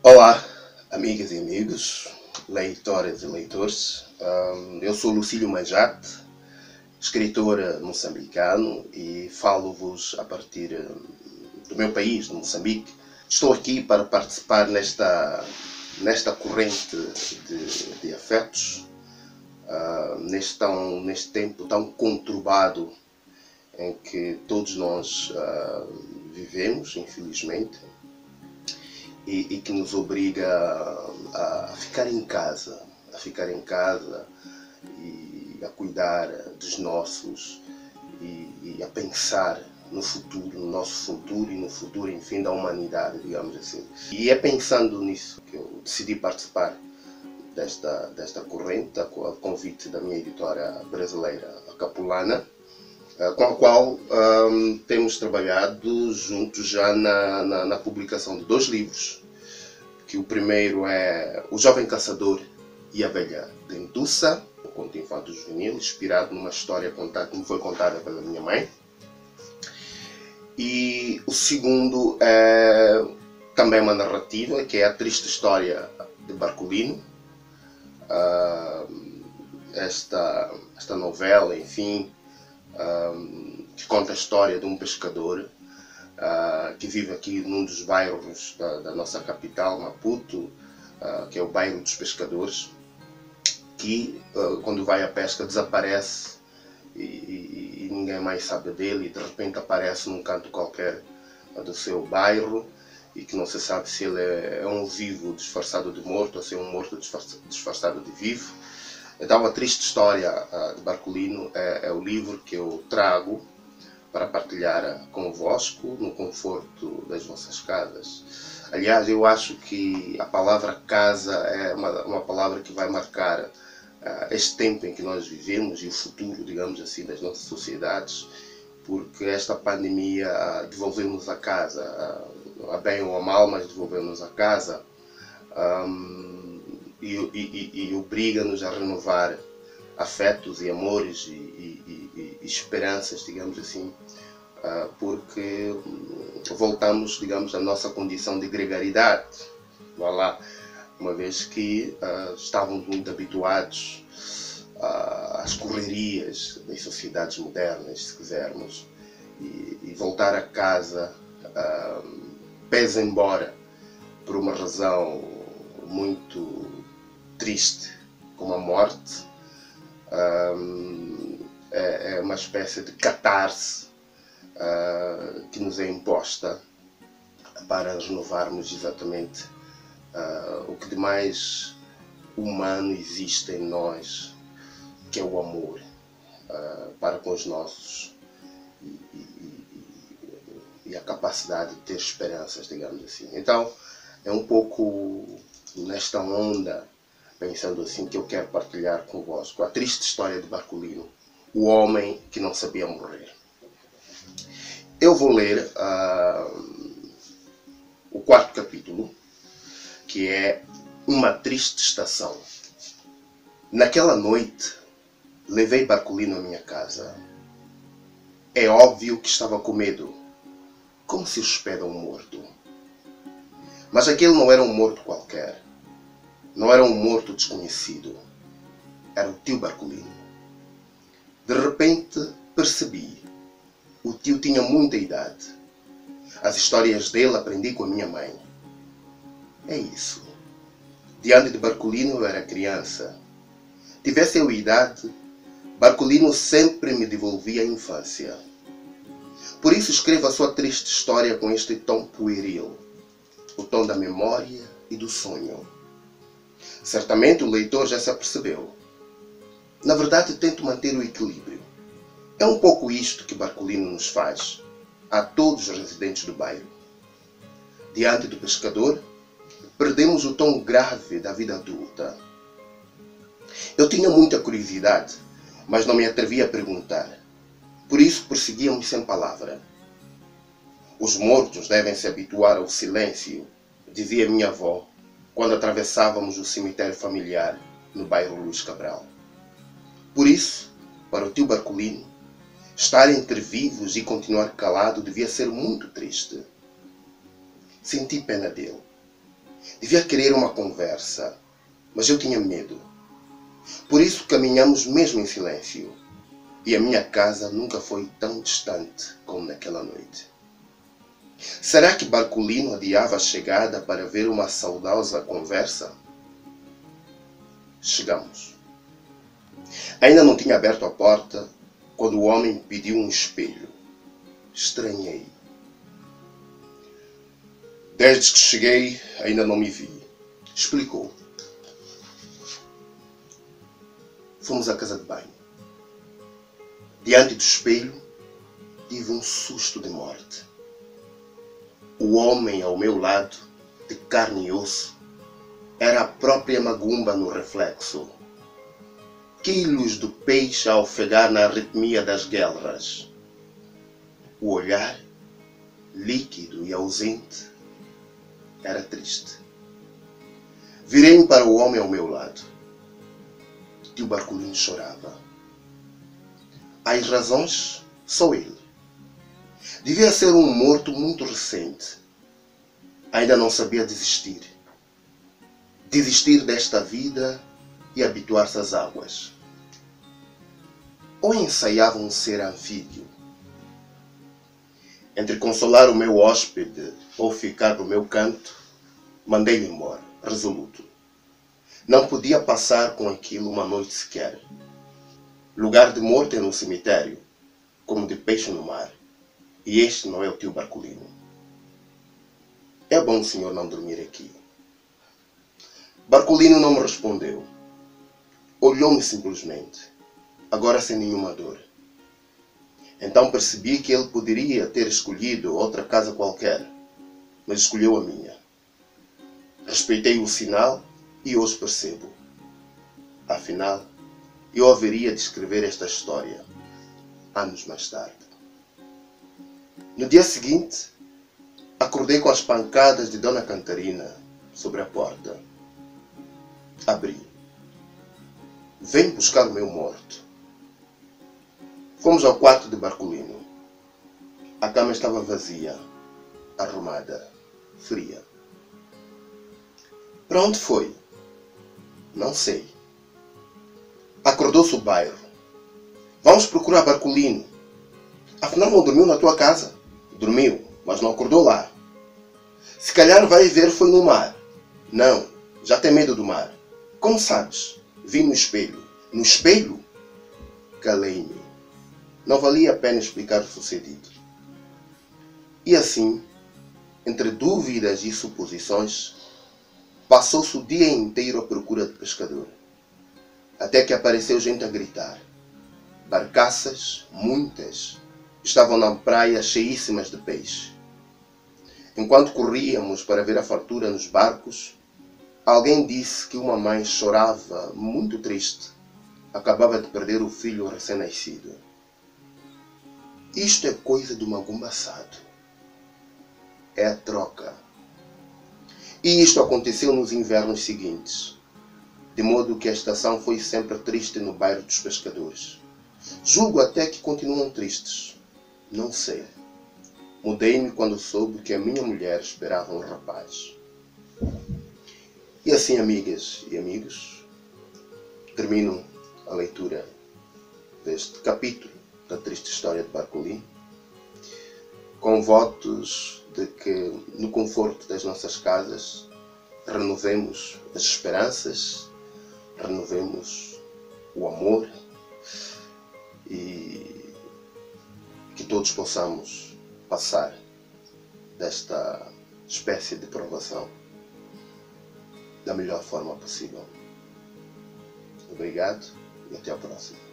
Olá, amigas e amigos, leitoras e leitores. Eu sou Lucílio Manjate, escritor moçambicano, e falo-vos a partir do meu país, de Moçambique. Estou aqui para participar nesta corrente de afetos, neste tempo tão conturbado em que todos nós vivemos, infelizmente, e que nos obriga a ficar em casa, e a cuidar dos nossos e a pensar no futuro, no nosso futuro e no futuro, enfim, da humanidade, digamos assim. E é pensando nisso que eu decidi participar desta corrente, a convite da minha editora brasileira, a Capulana, com a qual temos trabalhado juntos já na publicação de 2 livros, que o primeiro é O Jovem Caçador e a Velha Dentuça, um conto infanto-juvenil, inspirado numa história que me foi contada pela minha mãe. E o segundo é também uma narrativa, que é A Triste História de Barcolino. Esta novela, enfim, que conta a história de um pescador que vive aqui num dos bairros da nossa capital, Maputo, que é o bairro dos pescadores, que quando vai à pesca desaparece e ninguém mais sabe dele, e de repente aparece num canto qualquer do seu bairro, e que não se sabe se ele é um vivo disfarçado de morto ou se é um morto disfarçado de vivo. Então, A Triste História de Barcolino é o livro que eu trago para partilhar convosco no conforto das vossas casas. Aliás, eu acho que a palavra casa é uma palavra que vai marcar este tempo em que nós vivemos e o futuro, digamos assim, das nossas sociedades, porque esta pandemia devolveu-nos a casa, a bem ou a mal, mas devolveu-nos a casa, e obriga-nos a renovar afetos e amores e esperanças, digamos assim, porque voltamos, digamos, à nossa condição de gregaridade, uma vez que estávamos muito habituados às correrias das sociedades modernas, se quisermos, e voltar a casa pese embora por uma razão muito triste, como a morte. É uma espécie de catarse que nos é imposta para renovarmos exatamente o que de mais humano existe em nós, que é o amor para com os nossos, e a capacidade de ter esperanças, digamos assim. Então, é um pouco nesta onda, pensando assim, que eu quero partilhar convosco A Triste História de Barcolino, o homem que não sabia morrer. Eu vou ler o 4º capítulo, que é Uma Triste Estação. Naquela noite, levei Barcolino à minha casa. É óbvio que estava com medo, como se hospeda um morto. Mas aquele não era um morto qualquer. Não era um morto desconhecido. Era o tio Barcolino. De repente, percebi. O tio tinha muita idade. As histórias dele aprendi com a minha mãe. É isso. Diante de Barcolino eu era criança. Tivesse eu idade, Barcolino sempre me devolvia a infância. Por isso escrevo a sua triste história com este tom pueril, o tom da memória e do sonho. Certamente o leitor já se apercebeu. Na verdade, tento manter o equilíbrio. É um pouco isto que Barcolino nos faz, a todos os residentes do bairro. Diante do pescador, perdemos o tom grave da vida adulta. Eu tinha muita curiosidade, mas não me atrevia a perguntar. Por isso prosseguíamos sem palavra. Os mortos devem se habituar ao silêncio, dizia minha avó, quando atravessávamos o cemitério familiar no bairro Luís Cabral. Por isso, para o tio Barcolino, estar entre vivos e continuar calado devia ser muito triste. Senti pena dele. Devia querer uma conversa, mas eu tinha medo. Por isso caminhamos mesmo em silêncio. E a minha casa nunca foi tão distante como naquela noite. Será que Barcolino adiava a chegada para ver uma saudosa conversa? Chegamos. Ainda não tinha aberto a porta quando o homem pediu um espelho. Estranhei. Desde que cheguei, ainda não me vi. Explicou. Fomos à casa de banho. Diante do espelho, tive um susto de morte. O homem ao meu lado, de carne e osso, era a própria Magumba no reflexo. Quilos do peixe a ofegar na arritmia das guelras. O olhar, líquido e ausente, era triste. Virei-me para o homem ao meu lado. Tio Barcolino chorava. As razões, só ele. Devia ser um morto muito recente. Ainda não sabia desistir. Desistir desta vida e habituar-se às águas. Ou ensaiava um ser anfíbio. Entre consolar o meu hóspede ou ficar no meu canto, mandei-me embora, resoluto. Não podia passar com aquilo uma noite sequer. Lugar de morte é no cemitério, como de peixe no mar. E este não é o tio Barcolino. É bom o senhor não dormir aqui. Barcolino não me respondeu. Olhou-me simplesmente, agora sem nenhuma dor. Então percebi que ele poderia ter escolhido outra casa qualquer, mas escolheu a minha. Respeitei o sinal e hoje percebo. Afinal, eu haveria de escrever esta história, anos mais tarde. No dia seguinte, acordei com as pancadas de Dona Cantarina sobre a porta. Abri. Vem buscar o meu morto. Fomos ao quarto de Barcolino. A cama estava vazia, arrumada, fria. Para onde foi? Não sei. Acordou-se o bairro. Vamos procurar Barcolino. Afinal não dormiu na tua casa. Dormiu, mas não acordou lá. Se calhar vai ver foi no mar. Não, já tem medo do mar. Como sabes? Vi no espelho. No espelho? Calei-me. Não valia a pena explicar o sucedido. E assim, entre dúvidas e suposições, passou-se o dia inteiro à procura de pescador. Até que apareceu gente a gritar. Barcaças, muitas, estavam na praia cheíssimas de peixe. Enquanto corríamos para ver a fartura nos barcos, alguém disse que uma mãe chorava muito triste. Acabava de perder o filho recém-nascido. Isto é coisa do Magumba assado. É a troca. E isto aconteceu nos invernos seguintes, de modo que a estação foi sempre triste no bairro dos pescadores. Julgo até que continuam tristes. Não sei. Mudei-me quando soube que a minha mulher esperava um rapaz. E assim, amigas e amigos, termino a leitura deste capítulo da triste história de Barcolino, com votos de que, no conforto das nossas casas, renovemos as esperanças, renovemos o amor e que todos possamos passar desta espécie de provação da melhor forma possível. Obrigado e até a próxima.